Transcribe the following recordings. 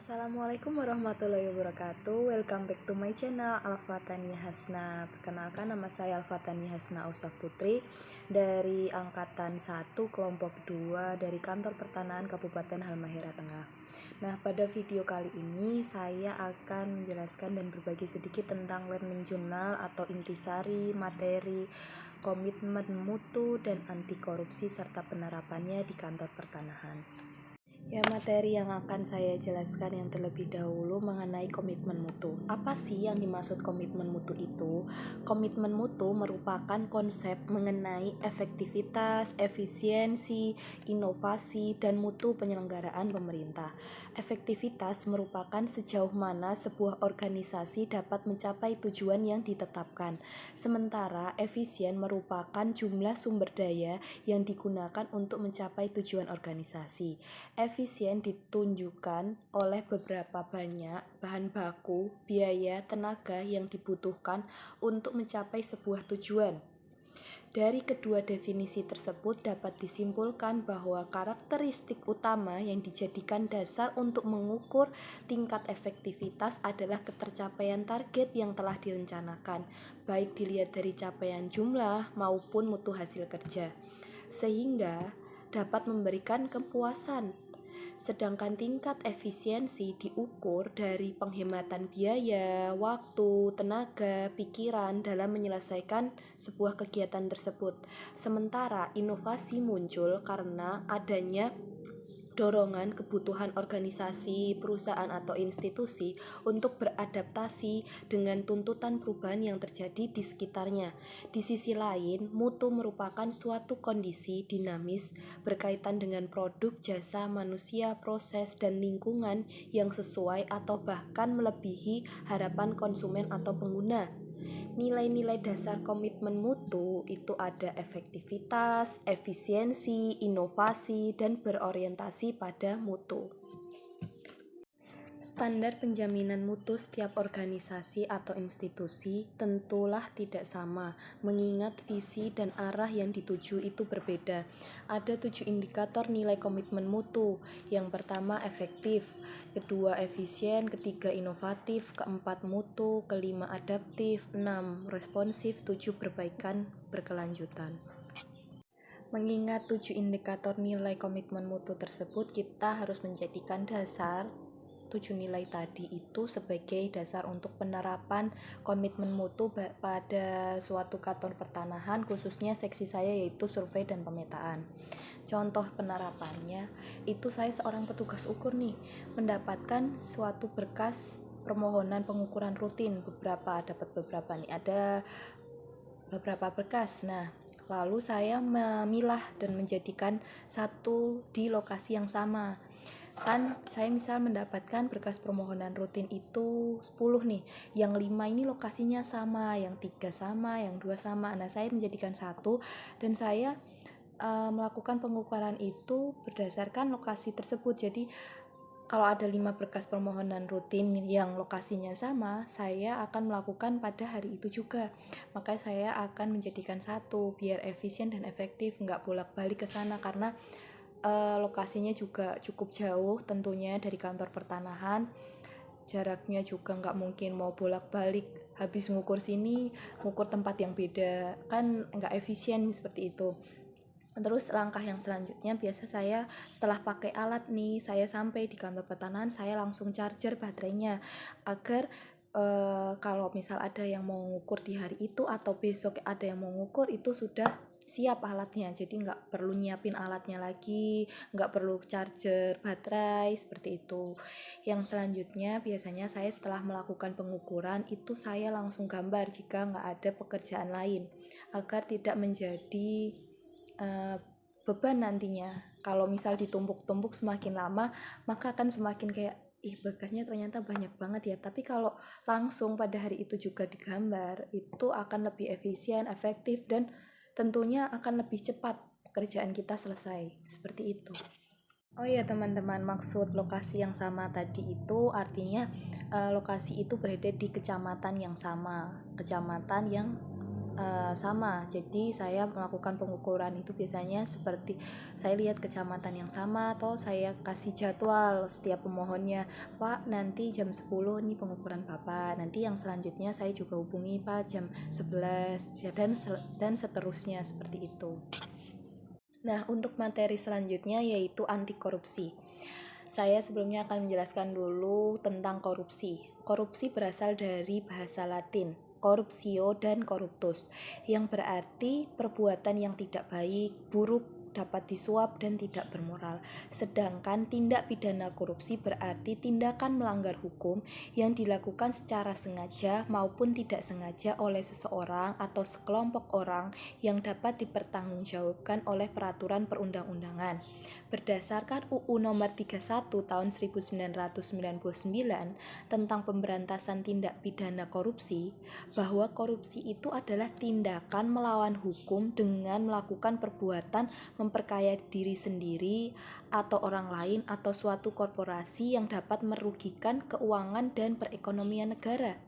Assalamualaikum warahmatullahi wabarakatuh. Welcome back to my channel Alfatania Hasna. Perkenalkan, nama saya Alfatania Hasna Ausaf Putri dari angkatan 1 kelompok 2 dari Kantor Pertanahan Kabupaten Halmahera Tengah. Nah, pada video kali ini saya akan menjelaskan dan berbagi sedikit tentang learning journal atau intisari materi komitmen mutu dan anti korupsi serta penerapannya di Kantor Pertanahan. Ya, materi yang akan saya jelaskan yang terlebih dahulu mengenai komitmen mutu. Apa sih yang dimaksud komitmen mutu itu? Komitmen mutu merupakan konsep mengenai efektivitas, efisiensi, inovasi, dan mutu penyelenggaraan pemerintah. Efektivitas merupakan sejauh mana sebuah organisasi dapat mencapai tujuan yang ditetapkan. Sementara efisien merupakan jumlah sumber daya yang digunakan untuk mencapai tujuan organisasi. Efisien ditunjukkan oleh beberapa banyak bahan baku, biaya, tenaga yang dibutuhkan untuk mencapai sebuah tujuan. Dari kedua definisi tersebut dapat disimpulkan bahwa karakteristik utama yang dijadikan dasar untuk mengukur tingkat efektivitas adalah ketercapaian target yang telah direncanakan, baik dilihat dari capaian jumlah maupun mutu hasil kerja, sehingga dapat memberikan kepuasan. Sedangkan tingkat efisiensi diukur dari penghematan biaya, waktu, tenaga, pikiran dalam menyelesaikan sebuah kegiatan tersebut. Sementara inovasi muncul karena adanya dorongan kebutuhan organisasi, perusahaan atau institusi untuk beradaptasi dengan tuntutan perubahan yang terjadi di sekitarnya. Di sisi lain, mutu merupakan suatu kondisi dinamis berkaitan dengan produk, jasa, manusia, proses, dan lingkungan yang sesuai atau bahkan melebihi harapan konsumen atau pengguna. Nilai-nilai dasar komitmen mutu itu ada efektivitas, efisiensi, inovasi, dan berorientasi pada mutu. Standar penjaminan mutu setiap organisasi atau institusi tentulah tidak sama, mengingat visi dan arah yang dituju itu berbeda. Ada 7 indikator nilai komitmen mutu. Yang pertama efektif, kedua efisien, ketiga inovatif, keempat mutu, kelima adaptif, 6 responsif, 7 perbaikan berkelanjutan. Mengingat 7 indikator nilai komitmen mutu tersebut, kita harus menjadikan dasar 7 nilai tadi itu sebagai dasar untuk penerapan komitmen mutu pada suatu kantor pertanahan, khususnya seksi saya yaitu survei dan pemetaan. Contoh penerapannya, itu saya seorang petugas ukur nih, mendapatkan suatu berkas permohonan pengukuran rutin, dapat beberapa nih, ada beberapa berkas. Nah, lalu saya memilah dan menjadikan satu di lokasi yang sama. Kan saya misal mendapatkan berkas permohonan rutin itu 10 nih, yang 5 ini lokasinya sama, yang 3 sama, yang 2 sama. Nah, saya menjadikan satu dan saya melakukan pengukuran itu berdasarkan lokasi tersebut. Jadi kalau ada 5 berkas permohonan rutin yang lokasinya sama, saya akan melakukan pada hari itu juga. Maka saya akan menjadikan satu biar efisien dan efektif, nggak bolak-balik ke sana karena lokasinya juga cukup jauh tentunya dari kantor pertanahan. Jaraknya juga nggak mungkin mau bolak-balik, habis ngukur sini, ngukur tempat yang beda, kan nggak efisien seperti itu. Terus langkah yang selanjutnya, biasa saya setelah pakai alat nih, saya sampai di kantor pertanahan, saya langsung charger baterainya agar kalau misal ada yang mau ngukur di hari itu atau besok ada yang mau ngukur, itu sudah siap alatnya, jadi nggak perlu nyiapin alatnya lagi, nggak perlu charger baterai seperti itu. Yang selanjutnya biasanya saya setelah melakukan pengukuran itu saya langsung gambar jika nggak ada pekerjaan lain agar tidak menjadi beban nantinya. Kalau misal ditumpuk-tumpuk semakin lama, maka akan semakin kayak berkasnya ternyata banyak banget ya. Tapi kalau langsung pada hari itu juga digambar, itu akan lebih efisien, efektif, dan tentunya akan lebih cepat pekerjaan kita selesai. Seperti itu. Oh iya teman-teman, maksud lokasi yang sama tadi itu artinya lokasi itu berada di kecamatan yang sama, kecamatan yang sama. Jadi saya melakukan pengukuran itu biasanya seperti saya lihat kecamatan yang sama atau saya kasih jadwal setiap pemohonnya, Pak nanti jam 10 ini pengukuran Bapak, nanti yang selanjutnya saya juga hubungi Pak jam 11 dan seterusnya seperti itu. Nah, untuk materi selanjutnya yaitu anti korupsi. Saya sebelumnya akan menjelaskan dulu tentang korupsi. Korupsi berasal dari bahasa Latin corruptio dan corruptus, yang berarti perbuatan yang tidak baik, buruk, dapat disuap dan tidak bermoral. Sedangkan tindak pidana korupsi berarti tindakan melanggar hukum yang dilakukan secara sengaja maupun tidak sengaja oleh seseorang atau sekelompok orang yang dapat dipertanggungjawabkan oleh peraturan perundang-undangan. Berdasarkan UU Nomor 31 Tahun 1999 tentang pemberantasan tindak pidana korupsi, bahwa korupsi itu adalah tindakan melawan hukum dengan melakukan perbuatan memperkaya diri sendiri atau orang lain atau suatu korporasi yang dapat merugikan keuangan dan perekonomian negara.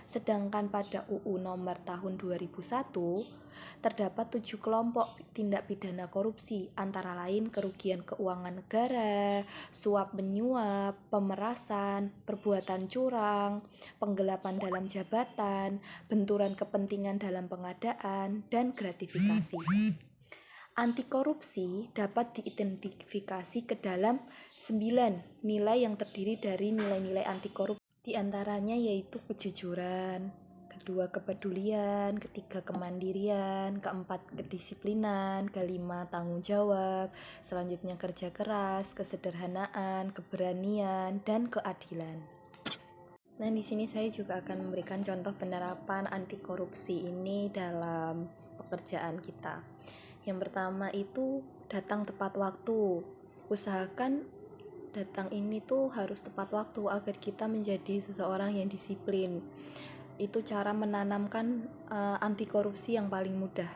Sedangkan pada UU Nomor Tahun 2001 terdapat 7 kelompok tindak pidana korupsi, antara lain kerugian keuangan negara, suap menyuap, pemerasan, perbuatan curang, penggelapan dalam jabatan, benturan kepentingan dalam pengadaan, dan gratifikasi. Anti korupsi dapat diidentifikasi ke dalam 9 nilai yang terdiri dari nilai-nilai anti korupsi. Di antaranya yaitu kejujuran, kedua kepedulian, ketiga kemandirian, keempat kedisiplinan, kelima tanggung jawab, selanjutnya kerja keras, kesederhanaan, keberanian, dan keadilan. Nah, di sini saya juga akan memberikan contoh penerapan anti korupsi ini dalam pekerjaan kita. Yang pertama itu datang tepat waktu. Usahakan datang ini tuh harus tepat waktu agar kita menjadi seseorang yang disiplin. Itu cara menanamkan anti korupsi yang paling mudah.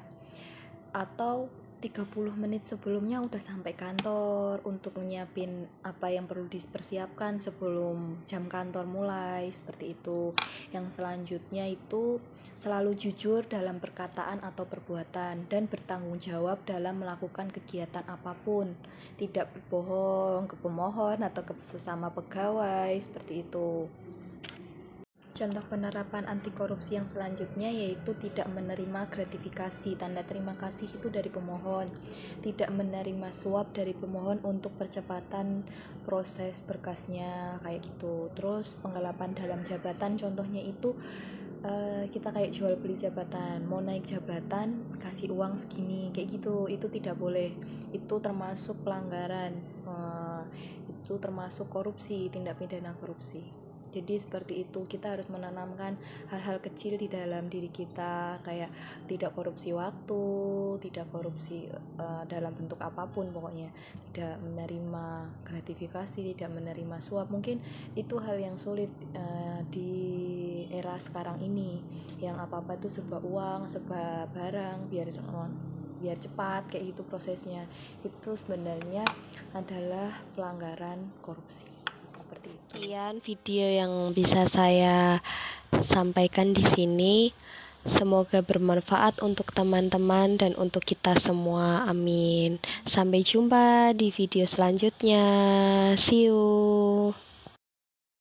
Atau 30 menit sebelumnya udah sampai kantor untuk nyiapin apa yang perlu dipersiapkan sebelum jam kantor mulai, seperti itu. Yang selanjutnya itu selalu jujur dalam perkataan atau perbuatan dan bertanggung jawab dalam melakukan kegiatan apapun, tidak berbohong ke pemohon atau ke sesama pegawai, seperti itu. Contoh penerapan anti korupsi yang selanjutnya yaitu tidak menerima gratifikasi, tanda terima kasih itu dari pemohon, tidak menerima suap dari pemohon untuk percepatan proses berkasnya, kayak gitu. Terus penggelapan dalam jabatan, contohnya itu kita kayak jual beli jabatan, mau naik jabatan kasih uang segini, kayak gitu. Itu tidak boleh, itu termasuk pelanggaran, itu termasuk korupsi, tindak pidana korupsi. Jadi seperti itu, kita harus menanamkan hal-hal kecil di dalam diri kita, kayak tidak korupsi waktu, tidak korupsi dalam bentuk apapun, pokoknya tidak menerima gratifikasi, tidak menerima suap. Mungkin itu hal yang sulit di era sekarang ini, yang apa-apa itu serba uang, serba barang, biar cepat, kayak gitu prosesnya. Itu sebenarnya adalah pelanggaran korupsi. Seperti itu. Sekian video yang bisa saya sampaikan di sini. Semoga bermanfaat untuk teman-teman dan untuk kita semua. Amin. Sampai jumpa di video selanjutnya. See you.